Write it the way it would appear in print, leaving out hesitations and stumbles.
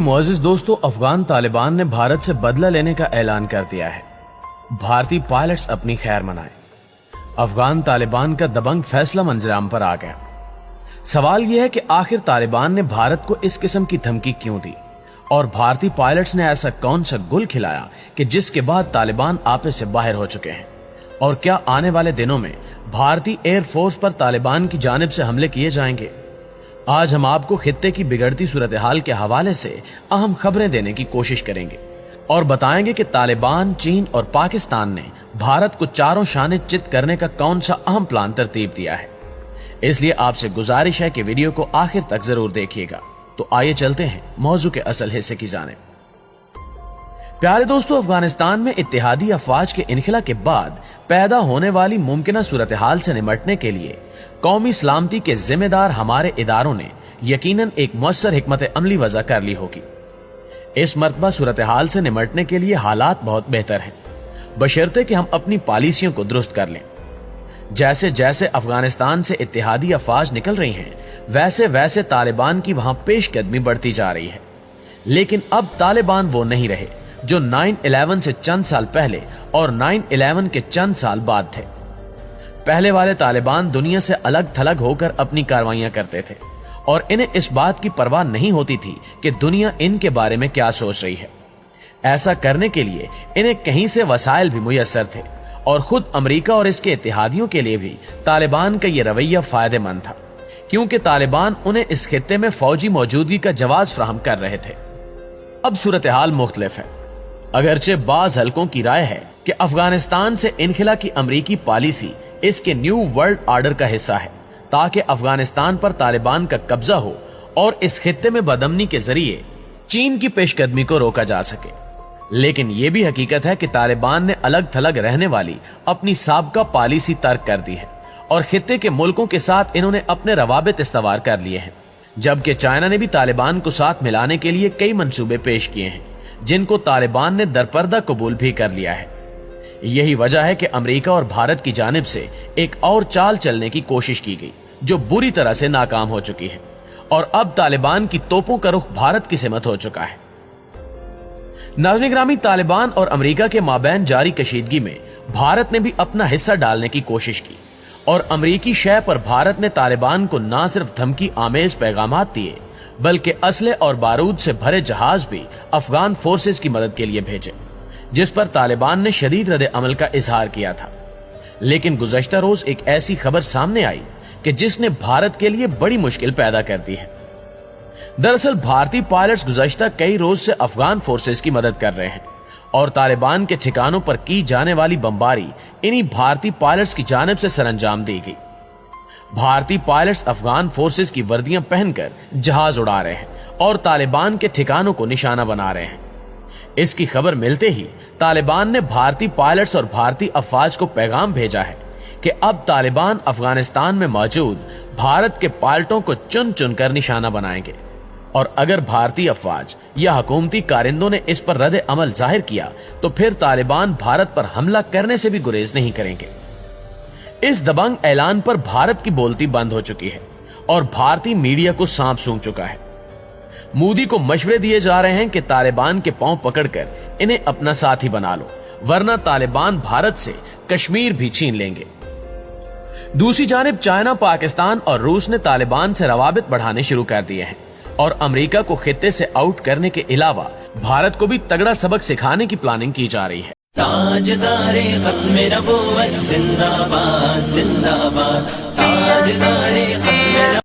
मुअज़्ज़िज़ दोस्तों, अफगान तालिबान ने भारत से बदला लेने का ऐलान कर दिया है। भारतीय पायलट्स अपनी खैर मनाएं। अफगान तालिबान का दबंग फैसला मंजराम पर आ गया। सवाल यह है कि आखिर तालिबान ने भारत को इस किस्म की धमकी क्यों दी और भारतीय पायलट्स ने ऐसा कौन सा गुल खिलाया कि जिसके बाद तालिबान आपे से बाहर हो चुके हैं। और क्या आने वाले दिनों में भारतीय एयरफोर्स पर तालिबान की जानिब से हमले किए जाएंगे। आज हम आपको खित्ते की बिगड़ती सूरत हाल के हवाले से अहम खबरें देने की कोशिश करेंगे और बताएंगे कि तालिबान, चीन और पाकिस्तान ने भारत को चारों शाने चित करने का कौन सा अहम प्लान तरतीब दिया है। इसलिए आपसे गुजारिश है कि वीडियो को आखिर तक जरूर देखिएगा। तो आइए चलते हैं मौजू के असल हिस्से की जानिब। प्यारे दोस्तों, अफगानिस्तान में इत्तेहादी अफवाज के इनखिला के बाद पैदा होने वाली मुमकिना सूरत हाल से निमटने के लिए कौमी सलामती के जिम्मेदार हमारे इदारों ने यकीनन एक मुअस्सर हिकमत अमली वज़ा कर ली होगी। इस मर्तबा सूरत हाल से निमटने के लिए हालात बहुत बेहतर हैं, बशर्ते कि हम अपनी पॉलिसियों को दुरुस्त कर लें। जैसे जैसे अफगानिस्तान से इत्तेहादी अफवाज निकल रही हैं, वैसे वैसे तालिबान की वहां पेशकदमी बढ़ती जा रही है। लेकिन अब तालिबान वो नहीं रहे जो 9/11 से चंद साल पहले और 9/11 के चंद साल बाद थे। पहले वाले तालिबान दुनिया से अलग थलग होकर अपनी कार्रवाइयां करते थे और इन्हें इस बात की परवाह नहीं होती थी कि दुनिया इनके बारे में क्या सोच रही है। ऐसा करने के लिए इन्हें कहीं से वसाइल भी मुयस्सर थे और खुद अमेरिका और इसके इत्तेहादियों के लिए भी तालिबान का यह रवैया फायदेमंद था, क्योंकि तालिबान उन्हें इस खित्ते में फौजी मौजूदगी का जवाब फराहम कर रहे थे। अब सूरत हाल मुख्तलिफ है। अगरचे बाज हलकों की राय है कि अफगानिस्तान से इनखिला की अमरीकी पॉलिसी इसके न्यू वर्ल्ड ऑर्डर का हिस्सा है, ताकि अफगानिस्तान पर तालिबान का कब्जा हो और इस खित्ते में बदअमनी के जरिए चीन की पेशकदमी को रोका जा सके। लेकिन यह भी हकीकत है कि तालिबान ने अलग थलग रहने वाली अपनी साबका पॉलिसी तर्क कर दी है और खित्ते के मुल्कों के साथ इन्होंने अपने रवाबित इस्तवार कर लिए हैं। जबकि चाइना ने भी तालिबान को साथ मिलाने के लिए कई मंसूबे पेश किए हैं, जिनको तालिबान ने दरपर्दा कबूल भी कर लिया है। यही वजह है कि अमेरिका और भारत की जानिब से एक और चाल चलने की कोशिश की गई, जो बुरी तरह से नाकाम हो चुकी है और अब तालिबान की तोपों का रुख भारत की सिमत हो चुका है। नाज़रीन गिरामी, तालिबान और अमेरिका के माबैन जारी कशीदगी में भारत ने भी अपना हिस्सा डालने की कोशिश की और अमेरिकी शय पर भारत ने तालिबान को न सिर्फ धमकी आमेज पैगामात दिए, बल्कि असले और बारूद से भरे जहाज भी अफगान फोर्सेस की मदद के लिए भेजे, जिस पर तालिबान ने शदीद रद्द अमल का इजहार किया था। लेकिन गुज़श्ता रोज एक ऐसी खबर सामने आई कि जिसने भारत के लिए बड़ी मुश्किल पैदा कर दी है। दरअसल भारतीय पायलट्स गुज़श्ता कई रोज से अफगान फोर्सेस की मदद कर रहे हैं और तालिबान के ठिकानों पर की जाने वाली बमबारी इन्हीं भारतीय पायलट्स की जानिब से सरंजाम दी गई। भारतीय पायलट्स अफगान फोर्सेस की वर्दियां पहनकर जहाज उड़ा रहे हैं और तालिबान के ठिकानों को निशाना बना रहे हैं। इसकी खबर मिलते ही तालिबान ने भारतीय पायलट्स और भारतीय अफवाज को पैगाम भेजा है कि अब तालिबान अफगानिस्तान में मौजूद भारत के पायलटों को चुन चुन कर निशाना बनाएंगे और अगर भारतीय अफवाज या हुकूमती कारिंदों ने इस पर रद्द अमल जाहिर किया तो फिर तालिबान भारत पर हमला करने से भी गुरेज नहीं करेंगे। इस दबंग ऐलान पर भारत की बोलती बंद हो चुकी है और भारतीय मीडिया को सांप सूंघ चुका है। मोदी को मशवरे दिए जा रहे हैं कि तालिबान के पांव पकड़कर इन्हें अपना साथी बना लो, वरना तालिबान भारत से कश्मीर भी छीन लेंगे। दूसरी जानिब चाइना, पाकिस्तान और रूस ने तालिबान से रवाबित बढ़ाने शुरू कर दिए हैं और अमेरिका को खित्ते से आउट करने के अलावा भारत को भी तगड़ा सबक सिखाने की प्लानिंग की जा रही है। ताजदारे खत्म नबूवत जिंदाबाद जिंदाबाद, ताजदार